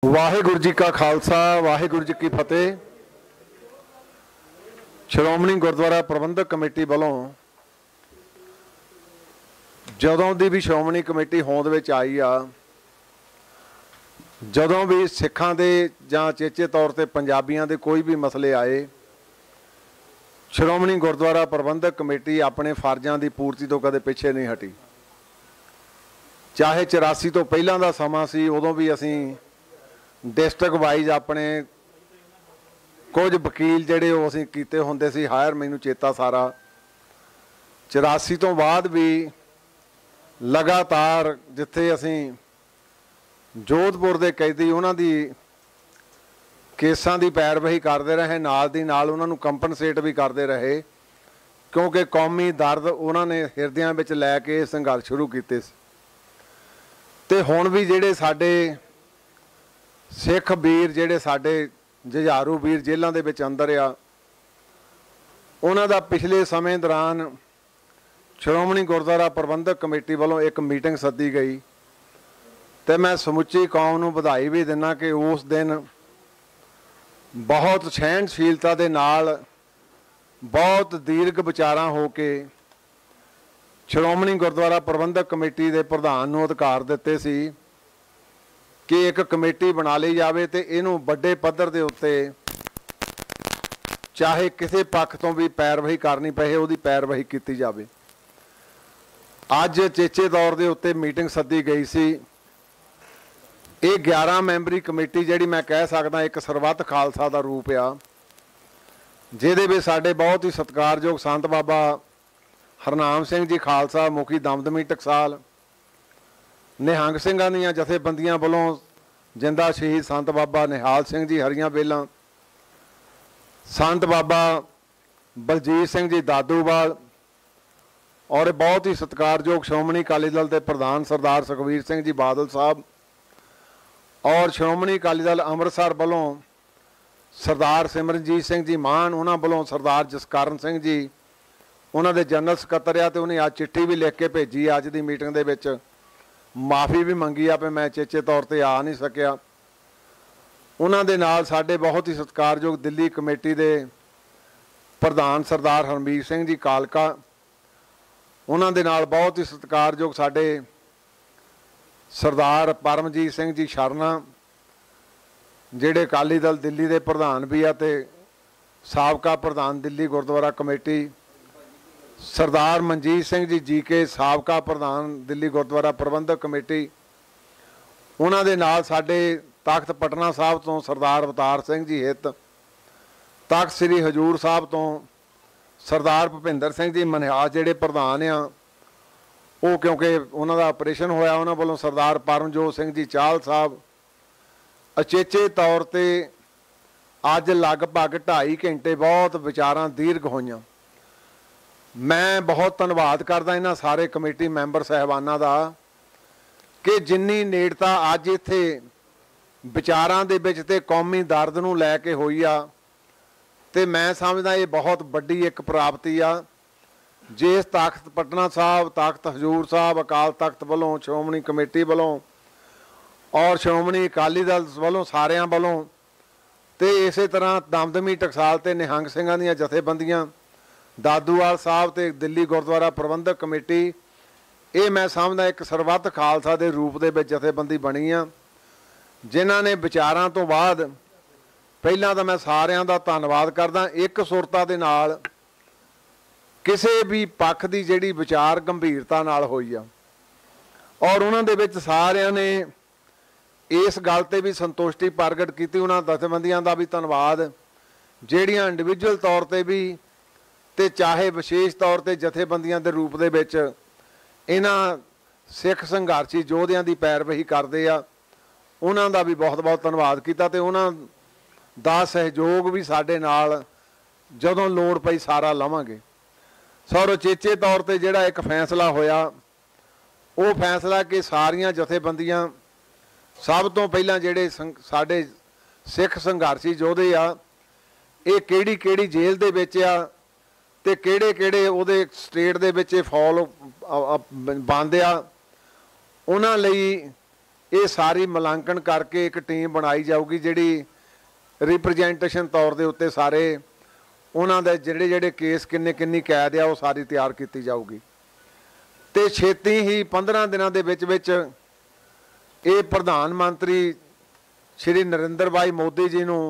वाहिगुरू जी का खालसा वाहिगुरू जी की फतेह। श्रोमणी गुरुद्वारा प्रबंधक कमेटी वालों जदों की भी श्रोमणी कमेटी होंद विच आई आ, जदों भी सिखां दे जां चेचे तौर पर पंजाबियां दे कोई भी मसले आए, श्रोमणी गुरुद्वारा प्रबंधक कमेटी अपने फर्जां की पूर्ति तो कदे पिछे नहीं हटी। चाहे 84 तो पहलां दा समा सी, उदों भी असीं डिस्ट्रिक्ट वाइज अपने कुछ वकील जिहड़े वो असीं कीते हुंदे सी हायर, मैनूं चेता सारा। 84 तो बाद भी लगातार जिथे असीं जोधपुर दे कैदी उन्हां दी केसां दी पैरवही करते रहे, नाल दी नाल उन्हां नूं कंपनसेट भी करते रहे, क्योंकि कौमी दर्द उन्होंने हिरदियां विच लै के संघर्ष शुरू कीते सी। ते हुण भी जिहड़े साडे सिख वीर जिहड़े साडे जुझारू वीर जेलों दे विच अंदर आ, उन्हां दा पिछले समय दौरान श्रोमणी गुरुद्वारा प्रबंधक कमेटी वालों एक मीटिंग सद्दी गई। तो मैं समुची कौम नूं बधाई भी दिना कि उस दिन बहुत सहनशीलता दे नाल बहुत दीर्घ विचारां हो के श्रोमणी गुरुद्वारा प्रबंधक कमेटी के प्रधान नूं अधिकार दिते सी कि एक कमेटी बना ली जाए तो इनू बड़े पद्धर के उत्ते चाहे किसी पक्ष तो भी पैरवही करनी पे उसकी पैरवही की जाए। अज चेचे तौर के उत्ते मीटिंग सद्दी गई सी। ये 11 मैंबरी कमेटी जिहड़ी मैं कह सकदा एक सरबत खालसा का रूप आ, जिहदे विच साडे बहुत ही सत्कारयोग संत बाबा हरनाम सिंह जी खालसा मुखी दमदमी टकसाल, निहंग सिंघां दीआं जथेबंदियां वालों जिंदा शहीद संत बाबा निहाल सिंह जी हरियां बेलां, संत बाबा बलजीत सिंह जी दादूवाल और बहुत ही सत्कारयोग श्रोमणी अकाली दल के प्रधान सरदार सुखबीर सिंह जी बादल साहब और श्रोमणी अकाली दल अमृतसर वालों सरदार सिमरनजीत सिंह जी मान, उन्होंने वालों सरदार जसकरण सिंह जी उन्होंने जनरल सकत्तर आ, तो उन्हें आज चिट्ठी भी लिख के भेजी अज की मीटिंग दे विच, माफ़ी भी मंगी आ पे मैं चेचे तौर पर आ नहीं सकिया। उन्होंने नाल साडे बहुत ही सत्कारयोग दिल्ली कमेटी के प्रधान सरदार हरमीत सिंह जी कालका, उन्होंने नाल बहुत ही सत्कारयोग साडे सरदार परमजीत सिंह जी शरना जिहड़े अकाली दल दिल्ली के प्रधान भी आ, ते साबका प्रधान दिल्ली गुरुद्वारा कमेटी सरदार मनजीत सिंह जी जी के साबका प्रधान दिल्ली गुरुद्वारा प्रबंधक कमेटी, उन्होंने नाल साडे तख्त पटना साहब तो सरदार अवतार सिंह जी हित, तख्त श्री हजूर साहब तो सरदार भुपिंदर सिंह जी मनिहास जिहड़े प्रधान आ, वो क्योंकि उन्हों का ऑपरेशन होया उन्होंने वालों सरदार परमजोत सिंह जी चाहल साहब, अचेचे तौर पर अज लगभग 2.5 घंटे बहुत विचारां दीर्घ होईयां। मैं बहुत धन्यवाद करदा इन्हां सारे कमेटी मैंबर साहिबानां दा कि जिन्नी नेड़ता अज इत्थे विचारां दे विच ते कौमी दर्द नूं लै के होई आ, ते मैं समझदा ये बहुत वड्डी एक प्राप्ति आ। जिस तख्त पटना साहब, तख्त हजूर साहब, अकाल तख्त वालों, श्रोमणी कमेटी वालों और श्रोमणी अकाली दल वालों सारियां वालों, ते इस तरह दमदमी टकसाल ते निहंग सिंघां दीआं जथेबंदियां दादूवाल साहब ते दिल्ली गुरुद्वारा प्रबंधक कमेटी, ये मैं समझदा एक सरबत खालसा के रूप दे विच जथेबंदी बनी आ, जिन्हां ने विचारां तो बाद पहलां तां मैं सारियां दा धन्नवाद करदा एक सुरता दे नाल किसी भी पक्ष की जिहड़ी विचार गंभीरता नाल होई आ, और उन्हां दे विच सारियां ने इस गल ते भी संतुष्टि प्रगट की। उन्हां जथेबंदियां दा भी धन्नवाद जिहड़ियां इंडिविजुअल तौर पर भी ते चाहे विशेष तौर पर जथेबंदियां के रूप दे विच इन्हां सिख संघर्षी योद्धियां की पैरवही करते आ, उन्हां दा भी बहुत बहुत धन्नवाद किया। ते उन्हां दा सहयोग भी साडे नाल जदों लोड़ पई सारा लवांगे। सौर चेचे तौर पर जिहड़ा एक फैसला होया, वो फैसला कि सारियां जथेबंदियां सब तो पहलां जिहड़े साडे सिख संघर्षी योद्धे आ, ये किहड़ी जेल दे विच आ ते किहड़े उहदे स्टेट दे विच फॉल बंद आ, उन्हां लई ये सारी मुलांकन करके एक टीम बनाई जाऊगी जिहड़ी रिप्रजेंटेशन तौर के उत्ते सारे उन्हां दे जिहड़े जिहड़े केस किन्ने किन्नी कैद आ वो सारी तैयार की जाऊगी। तो छेती ही 15 दिनों के विच ये प्रधानमंत्री श्री नरेंद्र भाई मोदी जी नूं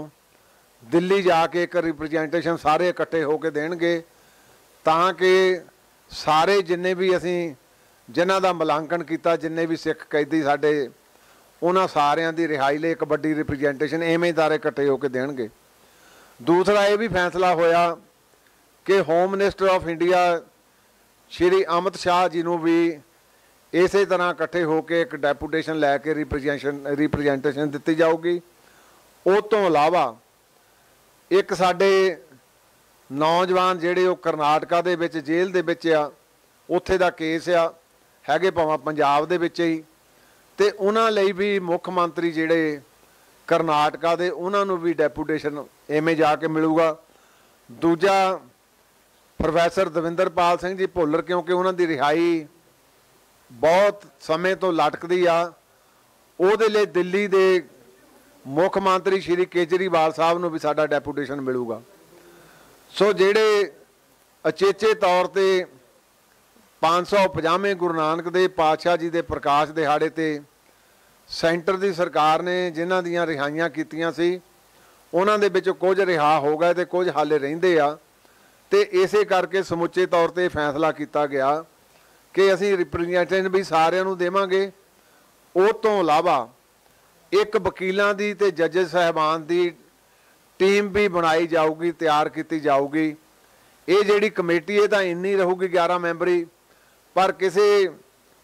दिल्ली जाके एक रिप्रजेंटेशन सारे इकट्ठे होकर देणगे ताकि सारे जिन्ने भी असीं जिन्हां दा मुलांकन किया जिन्ने भी सिख कैदी साडे उन्हां सारियां दी रिहाई लई एक वड्डी रिप्रजेंटेशन इवें दारे इकट्ठे होकर देणगे। दूसरा ये भी फैसला होया कि home minister of India Shri Amit Shah ji नूं भी इस तरह इकट्ठे होकर एक डेपूटेशन लैके रिप्रजेंटेशन दी जाऊगी। उस तो इलावा एक साडे नौजवान जिहड़े वो करनाटका दे विच जेल दे विच आ उत्थे दा केस आ हैगे भावें पंजाब दे विच ही ते उन्हां लई भी मुख मंत्री जिहड़े करनाटका दे उन्हां नूं भी डेपूटेशन इवें जाके मिलूगा। दूजा प्रोफैसर दविंदरपाल सिंह जी भुल्लर क्योंकि उन्हां दी रिहाई बहुत समय तो लटकदी आ उहदे लई दिल्ली दे मुख मंत्री श्री केजरीवाल साहब नूं भी साडा डेपूटेशन मिलूगा। सो जिहड़े अचेचे तौर ते 550वें गुरु नानक देव पातशाह जी के प्रकाश दिहाड़े ते सेंटर की सरकार ने जिन्हां दियां रिहाइयां कीतियां सी उन्हां दे विच कुछ रिहा हो गए ते कुछ हाले रहिंदे आ ते इसे करके समुचे तौर ते फैसला किया गया कि असीं रिप्रजेंटेशन भी सारिਆਂ ਨੂੰ देवांगे। उस तो इलावा एक वकीलों की ते जजेस साहबान की टीम भी बनाई जाऊगी तैयार की जाऊगी। ये जिहड़ी कमेटी है तो इन्नी रहूगी 11 मैंबरी पर किसी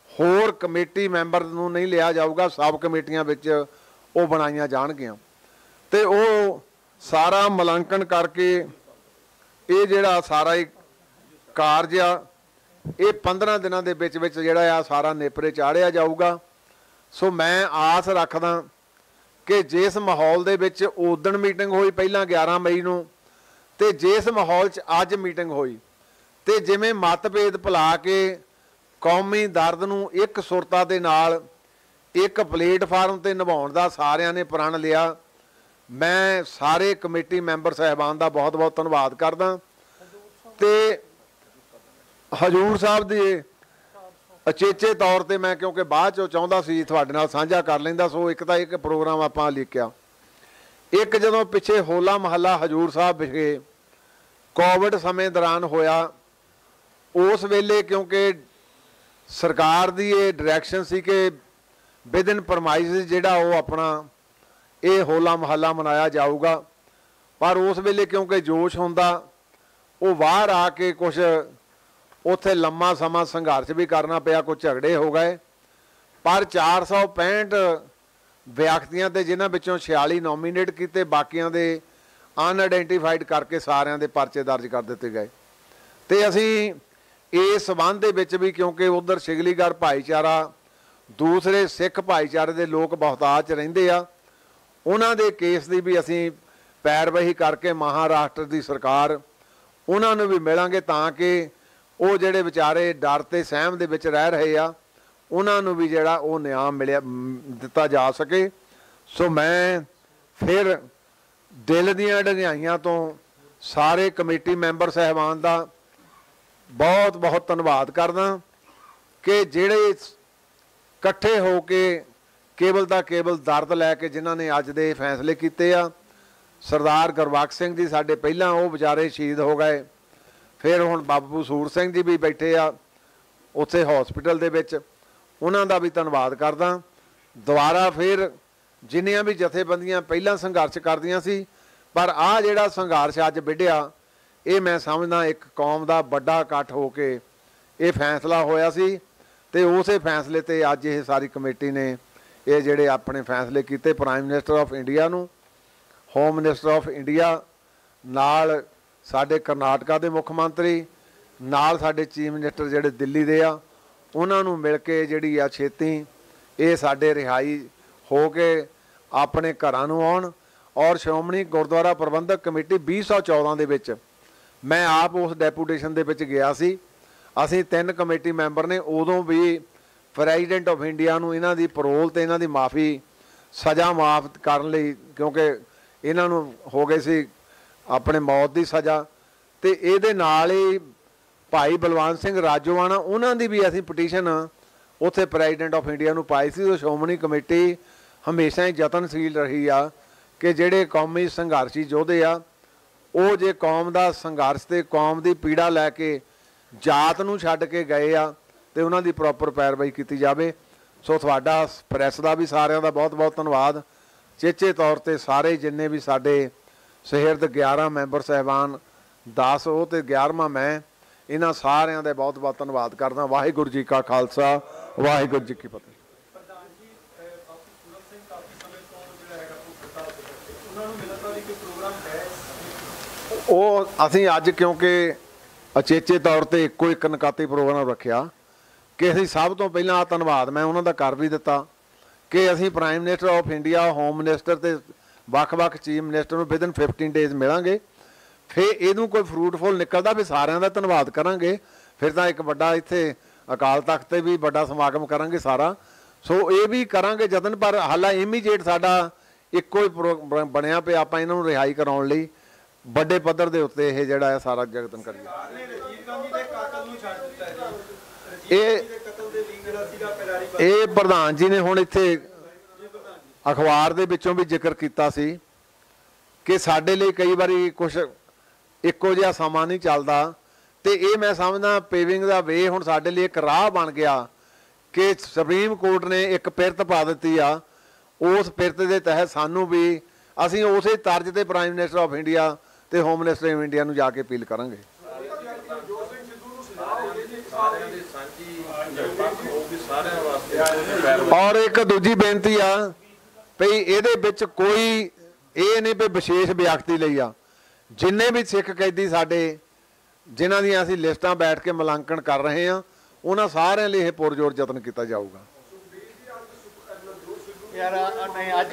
होर कमेटी मैंबर नूं नहीं लिया जाऊगा। सब कमेटियां विच वो बनाईयां जाणगियां ते वो सारा मुलांकन करके ये जिहड़ा सारा ही कारज आ ये 15 दिनों के विच विच जिहड़ा आ सारा नेपरे चाढ़िया जाऊगा। सो मैं आस रखदा कि जिस माहौल दे विच उदण मीटिंग हुई पहला 11 मई नूं ते जिस माहौल च अज मीटिंग हुई ते जिवें मतभेद भुला के कौमी दर्द नूं एक सुरता दे नाल एक प्लेटफार्म ते निभाउण दा सारिਆਂ ने प्रण लिया। मैं सारे कमेटी मैंबर साहबान का बहुत बहुत धन्नवाद करदा ते हजूर साहब के अचेचे तौर पर मैं क्योंकि बाद चो चाहता सी तुहाडे नाल साझा कर लैंदा। सो एक तो एक प्रोग्राम आपां लिखिया एक जदों पिछे होला महला हजूर साहब विखे कोविड समय दौरान होया उस वेले क्योंकि सरकार की ये डायरैक्शन सी कि विदिन परमाइज जिहड़ा वो अपना ये होला महला मनाया जाऊगा पर उस वेले क्योंकि जोश हुंदा वो बाहर आके कुछ उत्थे लम्मा समा संघर्ष भी करना पिया कुछ झगड़े हो गए पर 465 व्यक्तियों के जिन्हां विचों 46 नॉमीनेट किए बाकियां दे अनआइडेंटिफाइड करके सारियां दे परचे दर्ज कर दिते गए। तो असी इस संबंध दे विच भी क्योंकि उधर शिगलीगढ़ भाईचारा दूसरे सिख भाईचारे के लोग बहुतात रहिंदे आ उन्हां दे केस की भी असी पैरवाही करके महाराष्ट्र की सरकार उन्हां नूं भी मिलांगे ताकि वो जिहड़े विचारे डर ते सहम दे विच रह रहे आ उन्हां नूं भी जिहड़ा वो न्याय मिलिया दिता जा सके। सो मैं फिर दिल दीआं ढंगाइयां तो सारे कमेटी मैंबर साहबान का बहुत बहुत धन्नवाद करदा कि जिहड़े इकट्ठे हो के केवल दा केवल दर्द लैके जिन्हां ने अज दे फैसले कीते आ। सरदार गुरबख्श सिंह जी साडे पहलां वो बेचारे शहीद हो गए फिर हुण बाबू सूर सिंह जी भी बैठे आ उत्थे हॉस्पिटल दे विच उन्हां दा भी धन्नवाद करदा। दुबारा फिर जिन्नियां भी जथेबंदियां पहलां संघर्ष करदियां सी पर आ जिहड़ा संघर्ष अज विढ़िया ये मैं समझदा एक कौम दा वड्डा इकट्ठ हो के ये फैसला होया सी ते उसे फैसले ते अज ये सारी कमेटी ने ये जिहड़े अपने फैसले कीते प्राइम मिनिस्टर ऑफ इंडिया नूं होम मिनिस्टर ऑफ इंडिया नाल साडे करनाटका दे मुख मंत्री नाल साडे चीफ मिनिस्टर जिहड़े दिल्ली दे आ उन्हां नूं मिल के जिहड़ी आ छेती ये साडे रिहाई हो के अपने घरां नूं आउण और श्रोमणी गुरुद्वारा प्रबंधक कमेटी 2014 दे विच मैं आप उस डेपूटेशन दे विच गया सी। असीं 3 कमेटी मैंबर ने उदों भी ਪ੍ਰੈਜ਼ੀਡੈਂਟ ਆਫ ਇੰਡੀਆ ਨੂੰ ਇਹਨਾਂ ਦੀ ਪਰੋਲ ਤੇ ਇਹਨਾਂ ਦੀ ਮਾਫੀ ਸਜ਼ਾ ਮਾਫ ਕਰਨ ਲਈ, ਕਿਉਂਕਿ ਇਹਨਾਂ ਨੂੰ ਹੋ ਗਏ ਸੀ ਆਪਣੇ ਮੌਤ ਦੀ ਸਜ਼ਾ। ਤੇ ਇਹਦੇ ਨਾਲ ਹੀ ਭਾਈ ਬਲਵੰਤ ਸਿੰਘ ਰਾਜੋਆਣਾ ਉਹਨਾਂ ਦੀ ਵੀ ਅਸੀਂ ਪਟੀਸ਼ਨ ਉੱਥੇ ਪ੍ਰੈਜ਼ੀਡੈਂਟ ਆਫ ਇੰਡੀਆ ਨੂੰ ਪਾਈ ਸੀ। ਸ਼੍ਰੋਮਣੀ ਕਮੇਟੀ ਹਮੇਸ਼ਾ ਹੀ ਯਤਨਸ਼ੀਲ ਰਹੀ ਆ ਕਿ ਜਿਹੜੇ ਕੌਮੀ ਸੰਘਰਸ਼ੀ ਯੋਧੇ ਆ ਉਹ ਜੇ ਕੌਮ ਦਾ ਸੰਘਰਸ਼ ਤੇ ਕੌਮ ਦੀ ਪੀੜਾ ਲੈ ਕੇ ਜਾਤ ਨੂੰ ਛੱਡ ਕੇ ਗਏ ਆ ਤੇ ਉਹਨਾਂ ਦੀ ਪ੍ਰੋਪਰ ਪੈਰਵਾਈ ਕੀਤੀ ਜਾਵੇ। ਸੋ ਤੁਹਾਡਾ ਪ੍ਰੈਸ ਦਾ ਵੀ ਸਾਰਿਆਂ ਦਾ ਬਹੁਤ ਬਹੁਤ ਧੰਨਵਾਦ। ਚੇਚੇ ਤੌਰ ਤੇ ਸਾਰੇ ਜਿੰਨੇ ਵੀ ਸਾਡੇ ਸਹਿਰਦ 11 ਮੈਂਬਰ ਸਾਹਿਬਾਨ 10 ਉਹ ਤੇ 11ਵਾਂ ਮੈਂ, ਇਹਨਾਂ ਸਾਰਿਆਂ ਦਾ ਬਹੁਤ ਬਹੁਤ ਧੰਨਵਾਦ ਕਰਦਾ। ਵਾਹਿਗੁਰੂ ਜੀ ਕਾ ਖਾਲਸਾ, ਵਾਹਿਗੁਰੂ ਜੀ ਕੀ ਫਤਿਹ। ਉਹ ਅਸੀਂ ਅੱਜ ਕਿਉਂਕਿ ਅਚੇਚੇ ਤੌਰ ਤੇ ਇੱਕੋ ਇੱਕ ਨਕਾਤੀ ਪ੍ਰੋਗਰਾਮ ਰੱਖਿਆ ਕਿ ਅਸੀਂ ਸਭ ਤੋਂ ਪਹਿਲਾਂ ਧੰਨਵਾਦ ਮੈਂ ਉਹਨਾਂ ਦਾ ਕਰ ਵੀ ਦਿੱਤਾ ਕਿ ਅਸੀਂ prime minister of India, home minister ਤੇ ਵੱਖ-ਵੱਖ ਚੀਫ ਮਿਨਿਸਟਰ ਨੂੰ ਵਿਦਨ 15 ਡੇਜ਼ ਮਿਲਾਂਗੇ। ਫਿਰ ਇਹਨੂੰ ਕੋਈ ਫਰੂਟਫੁਲ ਨਿਕਲਦਾ ਫਿਰ ਸਾਰਿਆਂ ਦਾ ਧੰਨਵਾਦ ਕਰਾਂਗੇ। ਫਿਰ ਤਾਂ ਇੱਕ ਵੱਡਾ ਇੱਥੇ ਅਕਾਲ ਤਖਤ ਤੇ ਵੀ ਵੱਡਾ ਸਮਾਗਮ ਕਰਾਂਗੇ ਸਾਰਾ। ਸੋ ਇਹ ਵੀ ਕਰਾਂਗੇ ਯਤਨ, ਪਰ ਹਾਲਾ ਇਮੀਡੀਏਟ ਸਾਡਾ ਇੱਕੋ ਹੀ ਬਣਿਆ ਪਿਆ ਆਪਾਂ ਇਹਨਾਂ ਨੂੰ ਰਿਹਾਈ ਕਰਾਉਣ ਲਈ ਵੱਡੇ ਪੱਧਰ ਦੇ ਉੱਤੇ ਇਹ ਜਿਹੜਾ ਹੈ ਸਾਰਾ ਯਤਨ ਕਰੀਏ। ਇਹ ਪ੍ਰਧਾਨ ਜੀ ਨੇ ਹੁਣ ਇੱਥੇ ਅਖਬਾਰ ਦੇ ਵਿੱਚੋਂ ਵੀ ਜ਼ਿਕਰ ਕੀਤਾ ਸੀ ਕਿ ਸਾਡੇ ਲਈ ਕਈ ਵਾਰੀ ਕੁਛ ਇੱਕੋ ਜਿਹਾ ਸਮਾਂ ਨਹੀਂ ਚੱਲਦਾ ਤੇ ਇਹ ਮੈਂ ਸਮਝਦਾ ਪੇਵਿੰਗ ਦਾ ਵੇ ਹੁਣ ਸਾਡੇ ਲਈ ਇੱਕ ਰਾਹ ਬਣ ਗਿਆ ਕਿ ਸੁਪਰੀਮ ਕੋਰਟ ਨੇ ਇੱਕ ਪਿਰਤ ਪਾ ਦਿੱਤੀ ਆ। ਉਸ ਪਿਰਤ ਦੇ ਤਹਿਤ ਸਾਨੂੰ ਵੀ ਅਸੀਂ ਉਸੇ ਤਰਜ਼ ਤੇ ਪ੍ਰਾਈਮ ਮਿਨਿਸਟਰ ਆਫ ਇੰਡੀਆ ਤੇ ਹੋਮ ਮਿਨਿਸਟਰ ਆਫ ਇੰਡੀਆ ਨੂੰ ਜਾ ਕੇ ਅਪੀਲ ਕਰਾਂਗੇ। ਔਰ ਇੱਕ ਦੂਜੀ ਬੇਨਤੀ ਆ ਭਈ ਇਹਦੇ ਵਿੱਚ ਕੋਈ ਇਹ ਨਹੀਂ ਵੀ ਵਿਸ਼ੇਸ਼ ਵਿਅਕਤੀ ਲਈ ਆ, ਜਿੰਨੇ ਵੀ ਸਿੱਖ ਕੈਦੀ ਸਾਡੇ ਜਿਨ੍ਹਾਂ ਦੀਆਂ ਅਸੀਂ ਲਿਸਟਾਂ ਬੈਠ ਕੇ ਮੁਲਾਂਕਣ ਕਰ ਰਹੇ ਹਾਂ ਉਹਨਾਂ ਸਾਰਿਆਂ ਲਈ ਇਹ ਪੁਰਜੋਰ ਯਤਨ ਕੀਤਾ ਜਾਊਗਾ। ਯਾਰ ਨਹੀਂ ਅੱਜ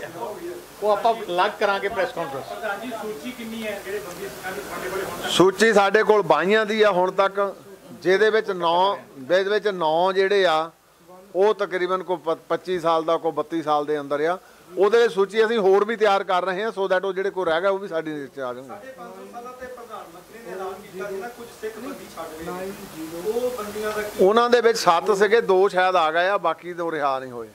ਉਹ ਆਪਾਂ ਅਲੱਗ ਕਰਾਂਗੇ ਪ੍ਰੈਸ ਕਾਨਫਰੰਸ। ਪ੍ਰਧਾਨ ਜੀ ਸੂਚੀ ਕਿੰਨੀ ਹੈ ਜਿਹੜੇ ਬੰਦੀ ਸਿੰਘਾਂ ਦੀ ਸਾਡੇ ਕੋਲ ਹੁਣ ਤੱਕ? ਸੂਚੀ ਸਾਡੇ ਕੋਲ 22 ਦੀ ਆ ਹੁਣ ਤੱਕ, ਜਿਹਦੇ ਵਿੱਚ 9 ਜਿਹੜੇ ਆ ਉਹ ਤਕਰੀਬਨ ਕੋਈ 25 ਸਾਲ ਦਾ, ਕੋਈ 32 ਸਾਲ ਦੇ ਅੰਦਰ ਆ। ਉਹਦੇ ਸੂਚੀ ਅਸੀਂ ਹੋਰ ਵੀ ਤਿਆਰ ਕਰ ਰਹੇ ਹਾਂ ਸੋ ਦੈਟ ਉਹ ਜਿਹੜੇ ਕੋਈ ਰਹਿ ਗਿਆ ਉਹ ਵੀ ਸਾਡੀ ਲਿਸਟ 'ਚ ਆ ਜਾਣਗੇ। 500 ਸਾਲਾਂ ਤੇ ਪ੍ਰਧਾਨ ਮੰਤਰੀ ਨੇ ਐਲਾਨ ਕੀਤਾ ਸੀ ਨਾ ਕੁਝ ਸਿੱਖ ਬੰਦੀ ਛੱਡ ਗਏ, ਉਹ ਬੰਦੀਆਂ ਦਾ ਉਹਨਾਂ ਦੇ ਵਿੱਚ 7 ਸੀਗੇ, 2 ਸ਼ਾਇਦ ਆ ਗਏ ਆ, ਬਾਕੀ ਤੋਂ ਰਿਹਾ ਨਹੀਂ ਹੋਏ।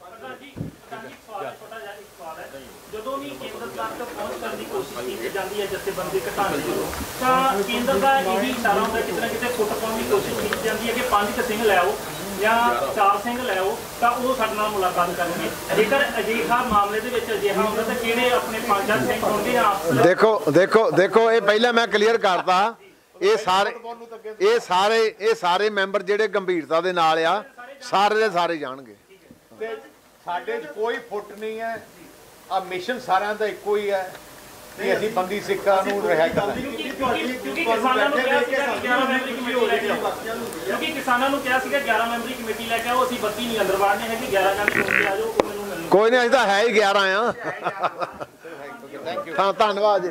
ਜਦੋਂ ਵੀ ਕੇਂਦਰ ਤੱਕ ਪਹੁੰਚ ਕਰਨ ਦੀ ਕੋਸ਼ਿਸ਼ ਕੀਤੀ ਜਾਂਦੀ ਹੈ ਜਥੇਬੰਦੀ ਘਟਾਉਣ ਦੀ ਤਾਂ ਕੇਂਦਰ ਦਾ ਇਹ ਵੀ ਇਸ਼ਾਰਾ ਹੁੰਦਾ ਕਿਤੇ ਨਾ ਕਿਤੇ ਫੁੱਟ ਪਾਉਣ ਦੀ ਕੋਸ਼ਿਸ਼ ਕੀਤੀ ਜਾਂਦੀ ਹੈ ਕਿ 5 ਸਿੰਘ ਲੈ ਆਓ ਜਾਂ 4 ਸਿੰਘ ਲੈ ਆਓ ਤਾਂ ਉਹ ਸਾਡੇ ਨਾਲ ਮੁਲਾਕਾਤ ਕਰਨਗੇ। ਜੇਕਰ ਅਜਿਹਾ ਮਾਮਲੇ ਦੇ ਵਿੱਚ ਅਜਿਹਾ ਹੁੰਦਾ ਤਾਂ ਕਿਹੜੇ ਆਪਣੇ 5 ਸਿੰਘ ਹੋਣਗੇ? ਦੇਖੋ ਇਹ ਪਹਿਲਾਂ ਮੈਂ ਕਲੀਅਰ ਕਰਤਾ, ਇਹ ਸਾਰੇ ਮੈਂਬਰ ਜਿਹੜੇ ਗੰਭੀਰਤਾ ਦੇ ਨਾਲ ਆ ਸਾਰੇ ਦੇ ਸਾਰੇ ਜਾਣਗੇ। ਤੇ ਸਾਡੇ 'ਚ ਕੋਈ ਫੁੱਟ ਨਹੀਂ ਹੈ, ਆ ਮਿਸ਼ਨ ਸਾਰਿਆਂ ਦਾ ਇੱਕੋ ਹੀ ਹੈ ਕਿ ਅਸੀਂ ਬੰਦੀ ਸਿੱਖਾਂ ਨੂੰ ਰਿਹਾ ਕਰਨਾ। ਕਿਉਂਕਿ ਕਿਸਾਨਾਂ ਨੂੰ ਕਿਹਾ ਸੀਗਾ 11 ਮੈਂਬਰੀ ਕਮੇਟੀ ਲੈ ਕੇ ਆਓ, ਕਿਉਂਕਿ ਕਿਸਾਨਾਂ ਨੂੰ ਕਿਹਾ ਸੀਗਾ 11 ਮੈਂਬਰੀ ਕਮੇਟੀ ਲੈ ਕੇ ਆਓ, ਅਸੀਂ 32 ਨਹੀਂ ਅੰਦਰ ਵਾੜਨੇ ਹੈਗੇ, 11 ਜਣੇ ਹੋ ਕੇ ਆ ਜਾਓ, ਉਹ ਮੈਨੂੰ ਮਿਲਣ। ਕੋਈ ਨਹੀਂ, ਅਸੀਂ ਤਾਂ ਹੈ ਹੀ 11 ਆ। ਧੰਨਵਾਦ ਜੀ।